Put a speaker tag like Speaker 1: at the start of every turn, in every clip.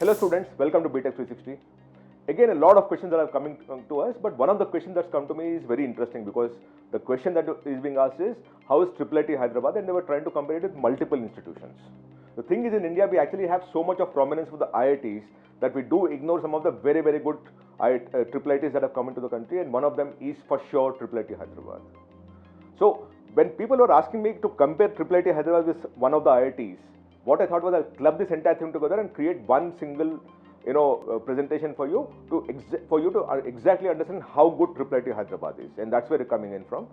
Speaker 1: Hello students, welcome to Btech 360. Again, a lot of questions that are coming to us, but one of the questions that's come to me is very interesting because the question that is being asked is, how is IIIT Hyderabad? And they were trying to compare it with multiple institutions. The thing is, in India, we actually have so much of prominence for the IITs that we do ignore some of the very, very good IITs that have come into the country, and one of them is for sure IIIT Hyderabad. So, when people were asking me to compare IIIT Hyderabad with one of the IITs, what I thought was I'll club this entire thing together and create one single, presentation for you to exactly understand how good IIIT Hyderabad is, and that's where it's coming in from.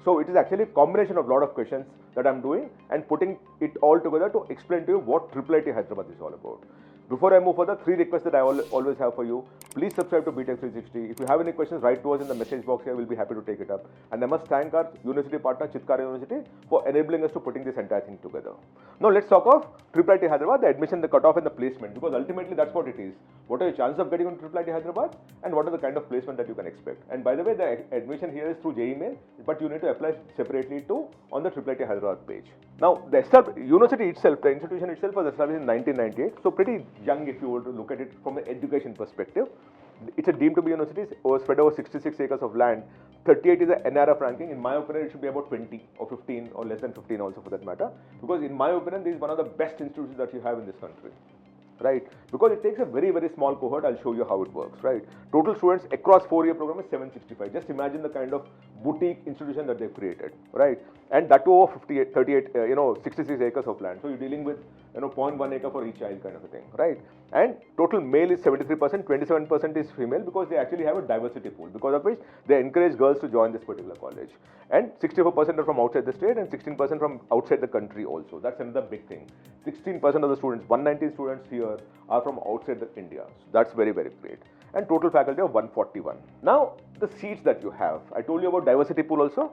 Speaker 1: So it is actually a combination of a lot of questions that I'm doing and putting it all together to explain to you what IIIT Hyderabad is all about. Before I move further, 3 requests that I always have for you. Please subscribe to Btech 360. If you have any questions, write to us in the message box here. We'll be happy to take it up. And I must thank our university partner, Chitkara University, for enabling us to putting this entire thing together. Now let's talk of IIIT Hyderabad, the admission, the cutoff, and the placement, because ultimately that's what it is. What are your chances of getting into IIIT Hyderabad, and what are the kind of placement that you can expect? And by the way, the admission here is through JEE Main, but you need to apply separately too on the IIIT Hyderabad page. Now, the university itself, the institution itself was established in 1998, so pretty young if you were to look at it from an education perspective. It's a deemed to be university, spread over 66 acres of land. 38 is the NRF ranking. In my opinion, it should be about 20 or 15 or less than 15 also for that matter, because in my opinion, this is one of the best institutions that you have in this country. Right, because it takes a very, very small cohort. I'll show you how it works. Right, total students across 4-year program is 765. Just imagine the kind of boutique institution that they've created. Right, and that too over 66 acres of land. So you're dealing with 0.1 acre for each child kind of a thing. Right, and total male is 73%, 27% is female, because they actually have a diversity pool, because of which they encourage girls to join this particular college. And 64% are from outside the state and 16% from outside the country also. That's another big thing. 16% of the students, 119 students here, are from outside India. So that's very, very great. And total faculty of 141. Now, the seats that you have, I told you about diversity pool also.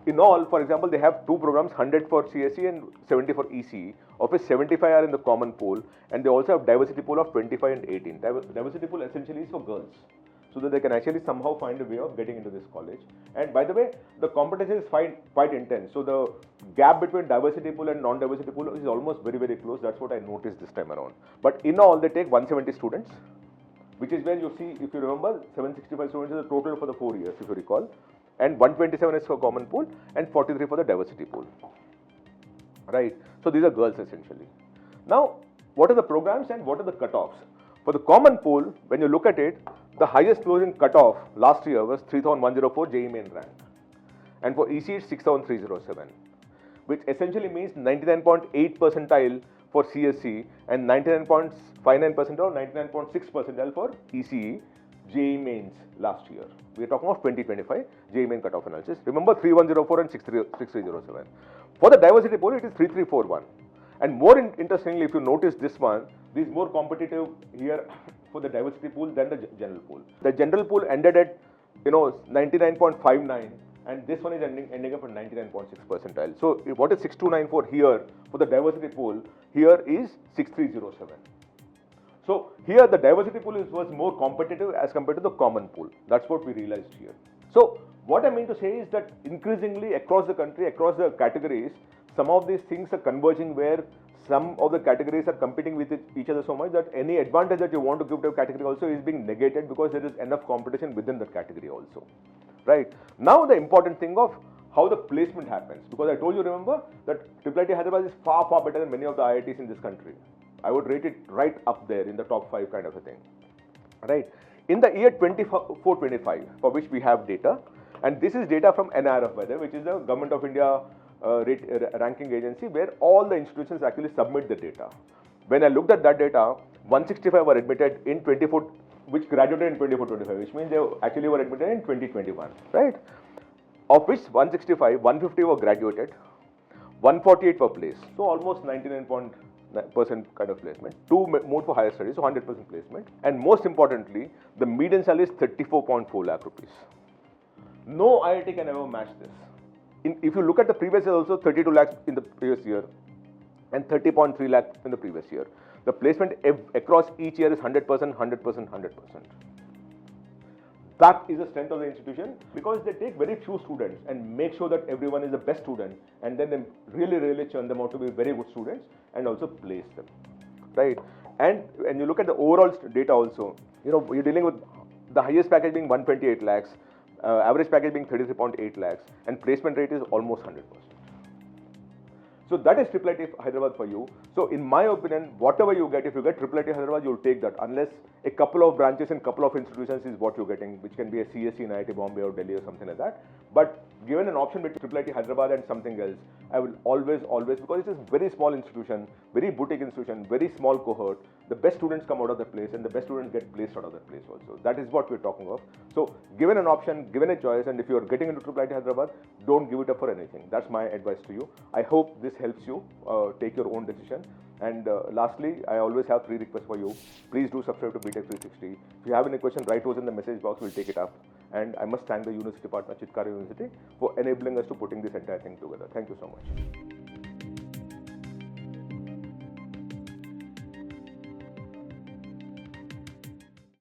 Speaker 1: In all, for example, they have 2 programs, 100 for CSE and 70 for ECE, of which 75 are in the common pool, and they also have diversity pool of 25 and 18. Diversity pool essentially is for girls, so that they can actually somehow find a way of getting into this college. And by the way, the competition is quite intense. So the gap between diversity pool and non-diversity pool is almost very, very close. That's what I noticed this time around. But in all, they take 170 students, which is where you see, if you remember, 765 students is the total for the 4 years, if you recall. And 127 is for common pool and 43 for the diversity pool. Right. So these are girls essentially. Now, what are the programs and what are the cutoffs? For the common pool, when you look at it, the highest closing cutoff last year was 3,104 JEE Main rank. And for EC, it's 6,307, which essentially means 99.8 percentile for CSE and 99.59 percentile, 99.6 percentile for ECE JEE Mains last year. We are talking of 2025 JEE Main cutoff analysis. Remember 3,104 and 6,307. For the diversity pool, it is 3,341. And more interestingly, if you notice this one, this is more competitive here for the diversity pool than the general pool. The general pool ended at 99.59, and this one is ending up at 99.6 percentile. So what is 6,294 here for the diversity pool? Here is 6,307. So here the diversity pool was more competitive as compared to the common pool. That's what we realized here. So what I mean to say is that increasingly across the country, across the categories, some of these things are converging where some of the categories are competing with each other so much that any advantage that you want to give to a category also is being negated, because there is enough competition within that category also. Right. Now the important thing of how the placement happens, because I told you, remember, that IIIT Hyderabad is far, far better than many of the IITs in this country. I would rate it right up there in the top 5 kind of a thing. Right. In the year 24-25, for which we have data, and this is data from NRF, by the way, which is the Government of India ranking agency, where all the institutions actually submit the data. When I looked at that data, 165 were admitted in 24, which graduated in 24-25, which means they actually were admitted in 2021, right? Of which 165, 150 were graduated, 148 were placed, so almost 99% kind of placement. 2 moved for higher studies, so 100% placement. And most importantly, the median salary is 34.4 lakh rupees. No IIT can ever match this. If you look at the previous year also, 32 lakhs in the previous year and 30.3 lakhs in the previous year. The placement across each year is 100%, 100%, 100%. That is the strength of the institution, because they take very few students and make sure that everyone is the best student, and then they really, really churn them out to be very good students and also place them. Right. And when you look at the overall data also, you're dealing with the highest package being 128 lakhs, average package being 33.8 lakhs, and placement rate is almost 100%. So that is IIIT Hyderabad for you. So in my opinion, whatever you get, if you get IIIT Hyderabad, you'll take that, unless a couple of branches and couple of institutions is what you're getting, which can be a CSE in IIT Bombay or Delhi or something like that. But given an option between IIIT Hyderabad and something else, I will always, because it is a very small institution, very boutique institution, very small cohort, the best students come out of that place and the best students get placed out of that place also. That is what we're talking of. So given an option, given a choice, and if you're getting into IIIT Hyderabad, don't give it up for anything. That's my advice to you. I hope this helps you take your own decision. And lastly, I always have 3 requests for you. Please do subscribe to Btech 360. If you have any question, write those in the message box. We'll take it up. And I must thank the university partner, Chitkara University, for enabling us to putting this entire thing together. Thank you so much.